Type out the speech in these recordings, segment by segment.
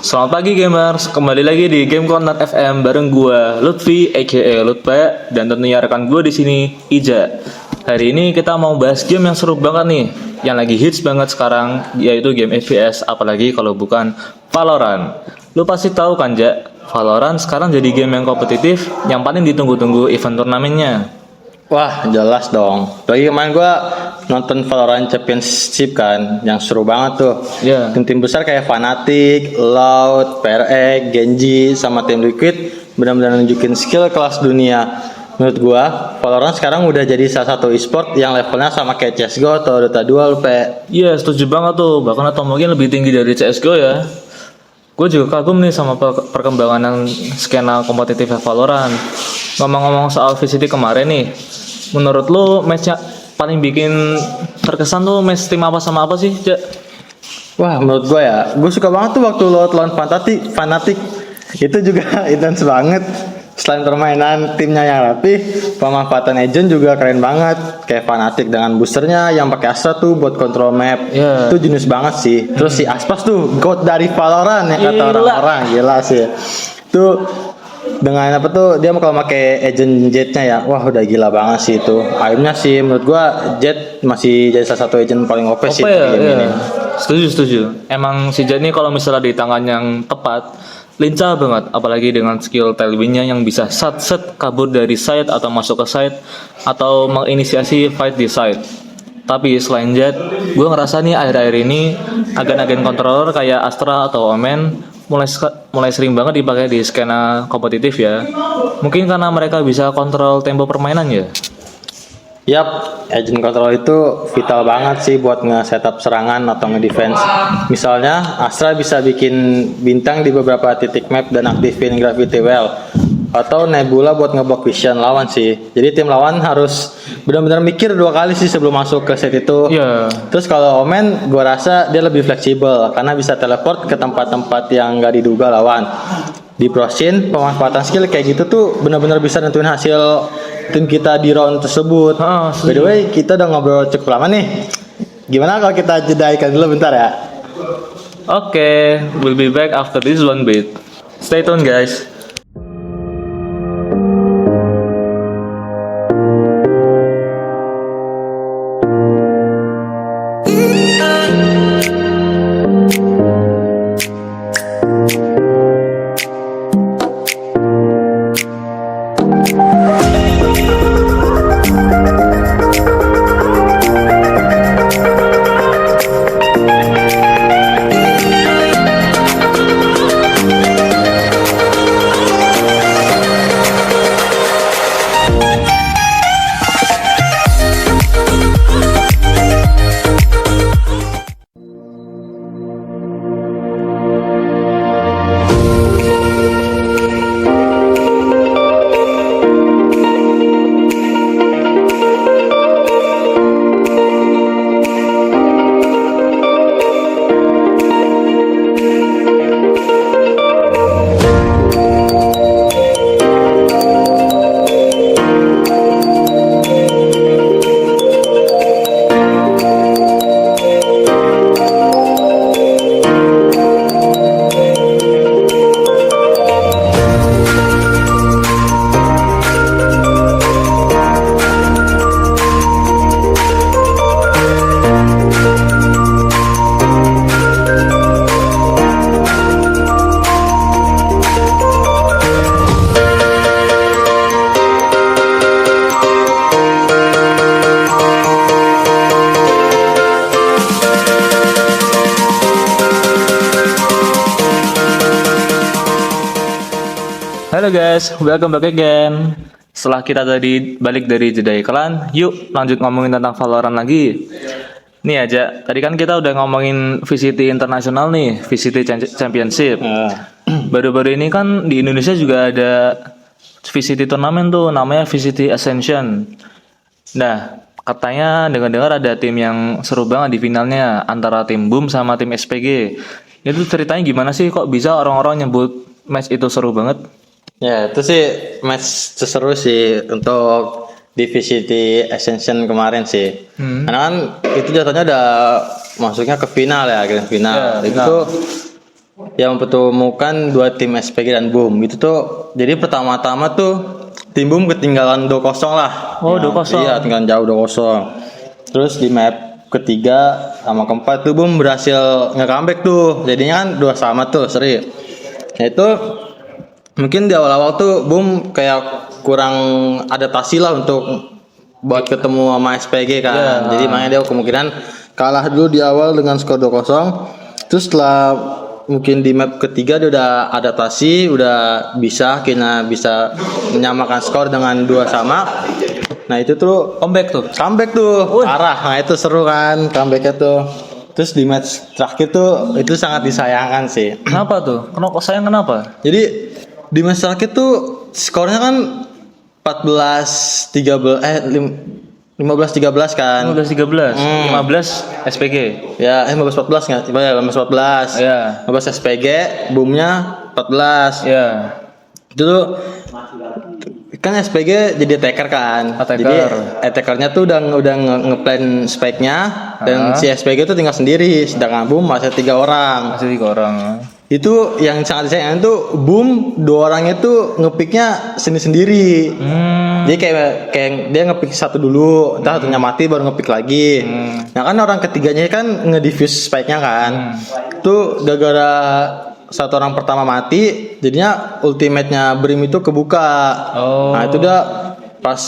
Selamat pagi gamers, kembali lagi di Game Corner FM bareng gua Lutfi aka Lutpe dan tentunya rekan gua di sini Ija. Hari ini kita mau bahas game yang seru banget nih, yang lagi hits banget sekarang, yaitu game FPS, apalagi kalau bukan Valorant. Lu pasti tahu kan, Ja? Valorant sekarang jadi game yang kompetitif yang paling ditunggu-tunggu event turnamennya. Wah, jelas dong. Lagi kemarin gue nonton Valorant Championship kan, yang seru banget tuh. Iya. Tim-tim besar kayak Fnatic, Loud, PRX, Genji, sama tim Liquid benar-benar nunjukin skill kelas dunia. Menurut gue, Valorant sekarang udah jadi salah satu e-sport yang levelnya sama kayak CSGO atau Dota 2, Pe. Iya, setuju banget tuh. Bahkan atau mungkin lebih tinggi dari CSGO ya. Gue juga kagum nih sama perkembangan skena kompetitif Valorant. Ngomong-ngomong soal VCT kemarin nih, menurut lo match yang paling bikin terkesan tuh match tim apa sama apa sih, Ja? Wah, menurut gue ya, gue suka banget tuh waktu Loud lawan Fnatic. Itu juga intens banget. Selain permainan timnya yang rapi, pemanfaatan agent juga keren banget. Kayak Fnatic dengan boosternya yang pakai Astra tuh buat kontrol map. Iya. Itu jenius banget sih. Terus si Aspas tuh god dari Valorant ya kata Gila. orang-orang, gila sih. Tuh dengan apa tuh dia kalau pakai agent Jetnya ya, wah udah gila banget sih itu. Akhirnya sih menurut gua Jet masih jadi salah satu agent paling OP sih Apa ya? di game Iya. ini. Setuju. Emang si Ja nih kalau misalnya di tangan yang tepat, lincah banget. Apalagi dengan skill tailwindnya yang bisa set kabur dari side atau masuk ke side atau menginisiasi fight di side. Tapi selain Jet, gue ngerasa nih akhir-akhir ini agen-agen controller kayak Astra atau Omen mulai sering banget dipakai di skena kompetitif ya. Mungkin karena mereka bisa kontrol tempo permainan ya. Yap, agent control itu vital banget sih buat nge-setup serangan atau nge-defense. Misalnya, Astra bisa bikin bintang di beberapa titik map dan aktifin gravity well. Atau Nebula buat ngeblok vision lawan sih. Jadi tim lawan harus benar-benar mikir 2 kali sih sebelum masuk ke set itu. Iya. Terus kalau Omen, gue rasa dia lebih fleksibel karena bisa teleport ke tempat-tempat yang gak diduga lawan. Di pro scene, pemanfaatan skill kayak gitu tuh benar-benar bisa nentuin hasil tim kita di round tersebut. By the way, kita udah ngobrol cukup lama nih. Gimana kalau kita jedaikan dulu bentar ya? Oke, we'll be back after this one bit. Stay tuned guys. Halo guys, welcome back again. Setelah kita tadi balik dari jeda iklan, yuk lanjut ngomongin tentang Valorant lagi. Nih aja, tadi kan kita udah ngomongin VCT internasional nih, VCT Championship. Baru-baru ini kan di Indonesia juga ada VCT turnamen tuh, namanya VCT Ascension. Nah, katanya dengar-dengar ada tim yang seru banget di finalnya antara tim Boom sama tim SPG. Itu ceritanya gimana sih, kok bisa orang-orang nyebut match itu seru banget? Ya, itu sih match seru sih untuk divisi di Ascension kemarin sih. Karena kan itu jatuhnya udah masuknya ke final ya, grand final. Ya, Itu final. tuh yang mempertemukan dua tim SPG dan Boom. Itu tuh jadi pertama-tama tuh tim Boom ketinggalan 2-0 lah. Oh, 2-0. Iya, tinggal jauh 2-0. Terus di map ketiga sama keempat tuh Boom berhasil nge-comeback tuh. Jadinya kan 2-2 tuh, seri. Nah, itu mungkin di awal-awal tuh Boom kayak kurang adaptasi lah untuk buat ketemu sama SPG kan. Iya. Jadi makanya dia kemungkinan kalah dulu di awal dengan skor 2-0. Terus setelah mungkin di map ketiga dia udah adaptasi, udah bisa akhirnya bisa menyamakan skor dengan 2-2. Nah, itu tuh comeback tuh parah. Nah, itu seru kan comebacknya tuh. Terus di match terakhir tuh itu sangat disayangkan sih. Kenapa tuh? Kenapa? Jadi di match terakhir tuh skornya kan 15-13 kan. 15-13, 15 SPG. Ya, 15-14 nggak? Ya, 15-14. Iya. 15 SPG, boomnya 14. Ya. Itu tuh kan SPG jadi attacker kan. Attacker. Jadi attackernya tuh udah ngeplan spike-nya dan si SPG tuh tinggal sendiri, sedangkan boom masih 3 orang. Masih 3 orang. Itu yang sangat disayangkan tuh boom 2 orangnya tuh ngepicknya sendiri. Jadi kayak dia ngepick satu dulu, entah satunya mati baru ngepick lagi. Nah kan orang ketiganya kan ngedifuse spike-nya kan. Tuh gara-gara satu orang pertama mati, jadinya ultimate-nya Brim itu kebuka. Oh. Nah itu dia pas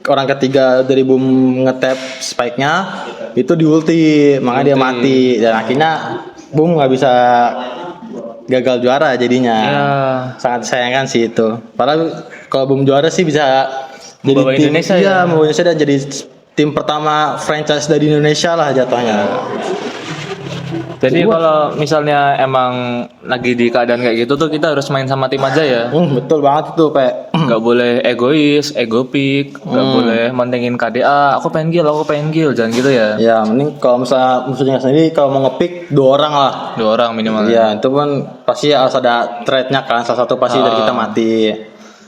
orang ketiga dari boom ngetap spike-nya itu di ulti, makanya dia mati dan akhirnya boom nggak bisa gagal juara jadinya. Ya. Sangat disayangkan sih itu. Padahal kalau boom juara sih bisa Membawa jadi tim Indonesia iya, ya. membawa Indonesia dan jadi tim pertama franchise dari Indonesia lah jatuhnya. Jadi kalau misalnya emang lagi di keadaan kayak gitu tuh kita harus main sama tim aja ya. Betul banget itu, Pak. Gak boleh egois, ego pick, gak boleh mentingin KDA. Aku pengen kill, jangan gitu ya. Ya, mending kalau misalnya musuhnya sendiri kalau mau ngepick 2 orang lah. 2 orang minimal. Iya, itu pun pasti harus ada trade-nya kan. Salah satu pasti dari kita mati.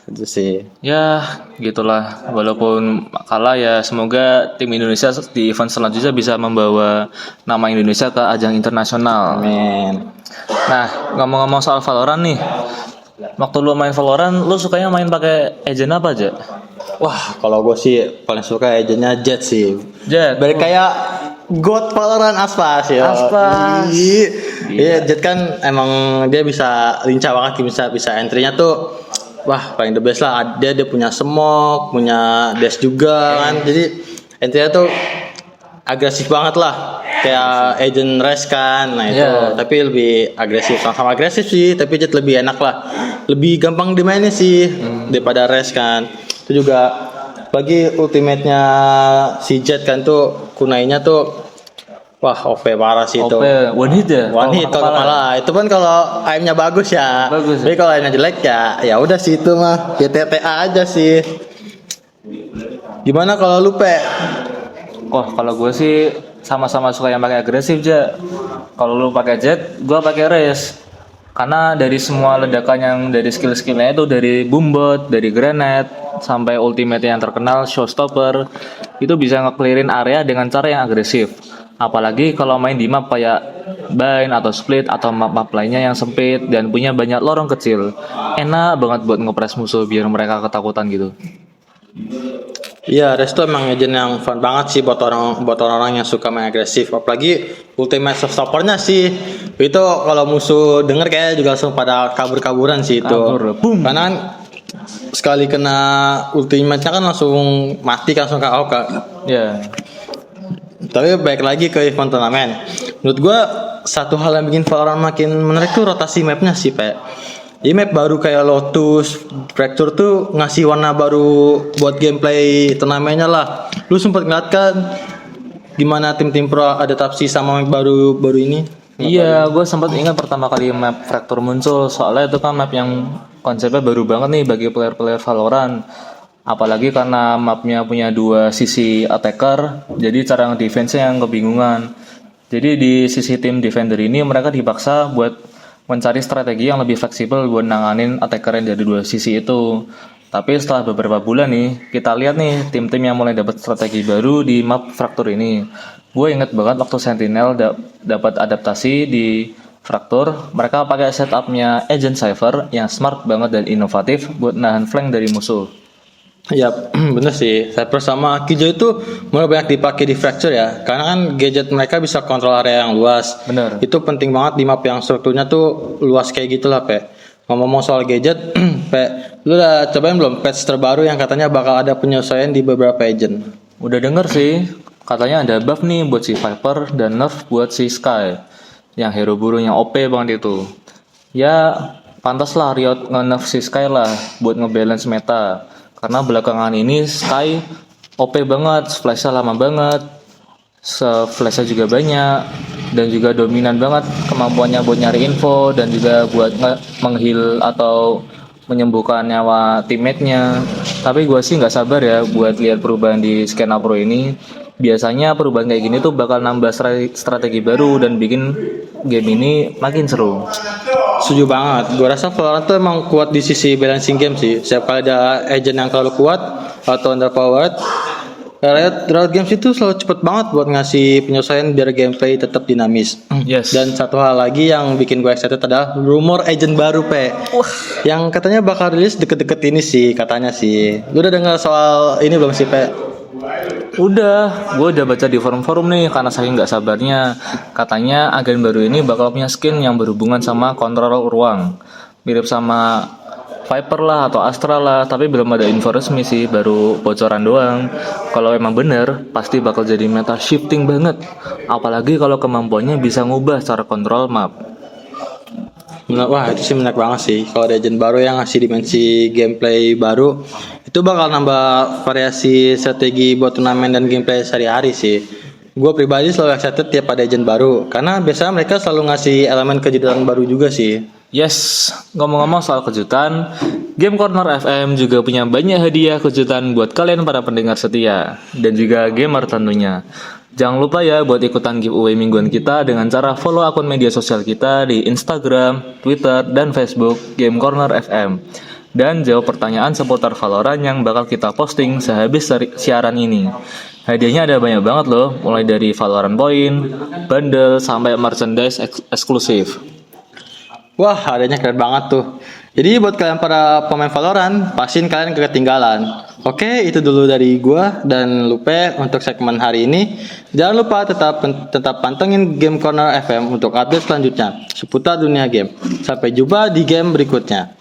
Itu sih. Ya, gitulah. Walaupun kalah ya, semoga tim Indonesia di event selanjutnya bisa membawa nama Indonesia ke ajang internasional. Amin. Nah, ngomong-ngomong soal Valorant nih. Waktu lu main Valorant, lu sukanya main pakai agent apa aja? Wah, kalau gue sih paling suka agentnya Jet sih. Jet. Balik kayak God Valorant Aspas ya. Aspas. Iya, Jet kan emang dia bisa lincah banget, bisa entry-nya tuh wah, paling the best lah. Dia punya smoke, punya dash juga kan. Jadi entry-nya tuh agresif banget lah. Kayak agent Raze kan. Nah, itu tapi lebih agresif, sama-sama agresif sih, tapi Jet lebih enak lah. Lebih gampang dimainnya sih daripada Raze kan. Itu juga bagi ultimate-nya si Jet kan tuh kunainya tuh wah, OP parah sih itu. OP, one hit ya? One hit kalau kepala. Itu kan kalau aimnya bagus ya. Bagus. Tapi kalau aimnya jelek ya udah sih itu mah. Ya TTA aja sih. Gimana kalau lu, Pe? Oh, kalau gue sih sama-sama suka yang pakai agresif aja. Kalau lu pakai Jet, gue pakai Raze. Karena dari semua ledakan yang dari skill-skillnya itu dari Boombot, dari Grenade, sampai ultimate yang terkenal Showstopper, itu bisa nge-clearin area dengan cara yang agresif. Apalagi kalau main di map kayak Bind atau Split atau map-map lainnya yang sempit dan punya banyak lorong kecil. Enak banget buat nge-press musuh biar mereka ketakutan gitu. Iya, Raze tuh emang agent yang fun banget sih buat orang-orang yang suka main agresif. Apalagi ultimate Showstoppernya sih. Itu kalau musuh denger kayak juga langsung pada kabur-kaburan sih itu. Kabur, boom. Karena kan sekali kena ultimate-nya kan langsung mati kan, langsung KO kan. Ya. Tapi baik lagi ke event turnamen. Menurut gua satu hal yang bikin Valorant makin menarik tuh rotasi mapnya sih, Pak. Jadi map baru kayak Lotus, Fracture tuh ngasih warna baru buat gameplay turnamennya lah. Lu sempet ngeliat kan gimana tim-tim pro adaptasi sama map baru ini? Iya, gue sempat ingat pertama kali map Fracture muncul. Soalnya itu kan map yang konsepnya baru banget nih bagi player-player Valorant. Apalagi karena mapnya punya 2 sisi attacker, jadi cara nge-defense-nya yang kebingungan. Jadi di sisi tim defender ini mereka dipaksa buat mencari strategi yang lebih fleksibel buat nanganin attacker yang dari 2 sisi itu. Tapi setelah beberapa bulan nih, kita lihat nih tim-tim yang mulai dapat strategi baru di map Fracture ini. Gue inget banget waktu Sentinel dapat adaptasi di Fracture, mereka pakai setupnya Agent Cypher yang smart banget dan inovatif buat nahan flank dari musuh. Ya, bener sih. Cypher sama Killjoy itu mulai banyak dipakai di Fracture ya. Karena kan gadget mereka bisa kontrol area yang luas. Bener. Itu penting banget di map yang strukturnya tuh luas kayak gitulah, Pe. Ngomong soal gadget, Pe, lu udah cobain belum patch terbaru yang katanya bakal ada penyesuaian di beberapa agent? Udah denger sih, katanya ada buff nih buat si Viper dan nerf buat si Sky. Yang hero burung yang OP banget itu. Ya, pantas lah Riot nge-nerf si Sky lah buat ngebalance meta. Karena belakangan ini Sky OP banget, flashnya lama banget, flashnya juga banyak, dan juga dominan banget kemampuannya buat nyari info dan juga buat mengheal atau menyembuhkan nyawa teammate-nya. Tapi gue sih nggak sabar ya buat lihat perubahan di skena pro ini. Biasanya perubahan kayak gini tuh bakal nambah strategi baru dan bikin game ini makin seru. Setuju banget. Gue rasa Valorant tuh emang kuat di sisi balancing game sih. Setiap kali ada agent yang terlalu kuat atau underpowered, Riot Games itu selalu cepet banget buat ngasih penyesuaian biar gameplay tetap dinamis. Yes. Dan satu hal lagi yang bikin gue excited adalah rumor agent baru, Pe. Yang katanya bakal rilis deket-deket ini sih, katanya sih. Lu udah dengar soal ini belum sih, Pe? Udah, gue udah baca di forum-forum nih karena saking nggak sabarnya. Katanya agen baru ini bakal punya skin yang berhubungan sama kontrol ruang, mirip sama Viper lah atau Astra lah, tapi belum ada info resmi sih, baru bocoran doang. Kalau emang bener, pasti bakal jadi meta shifting banget. Apalagi kalau kemampuannya bisa ngubah cara kontrol map. Wah, itu sih menarik banget sih. Kalau ada agent baru yang ngasih dimensi gameplay baru, itu bakal nambah variasi strategi buat turnamen dan gameplay sehari-hari sih. Gue pribadi selalu excited tiap ada agent baru, karena biasanya mereka selalu ngasih elemen kejutan baru juga sih. Yes, ngomong-ngomong soal kejutan, Game Corner FM juga punya banyak hadiah kejutan buat kalian para pendengar setia dan juga gamer tentunya. Jangan lupa ya buat ikutan giveaway mingguan kita dengan cara follow akun media sosial kita di Instagram, Twitter, dan Facebook Game Corner FM. Dan jawab pertanyaan seputar Valorant yang bakal kita posting sehabis siaran ini. Hadiahnya ada banyak banget loh, mulai dari Valorant Point, bundle, sampai merchandise eksklusif. Wah, adanya keren banget tuh. Jadi buat kalian para pemain Valorant, pastiin kalian ketinggalan. Oke, itu dulu dari gua dan Lupe untuk segmen hari ini. Jangan lupa tetap pantengin Game Corner FM untuk update selanjutnya seputar dunia game. Sampai jumpa di game berikutnya.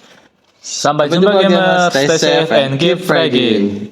Sampai jumpa gamers, stay safe and keep fragging.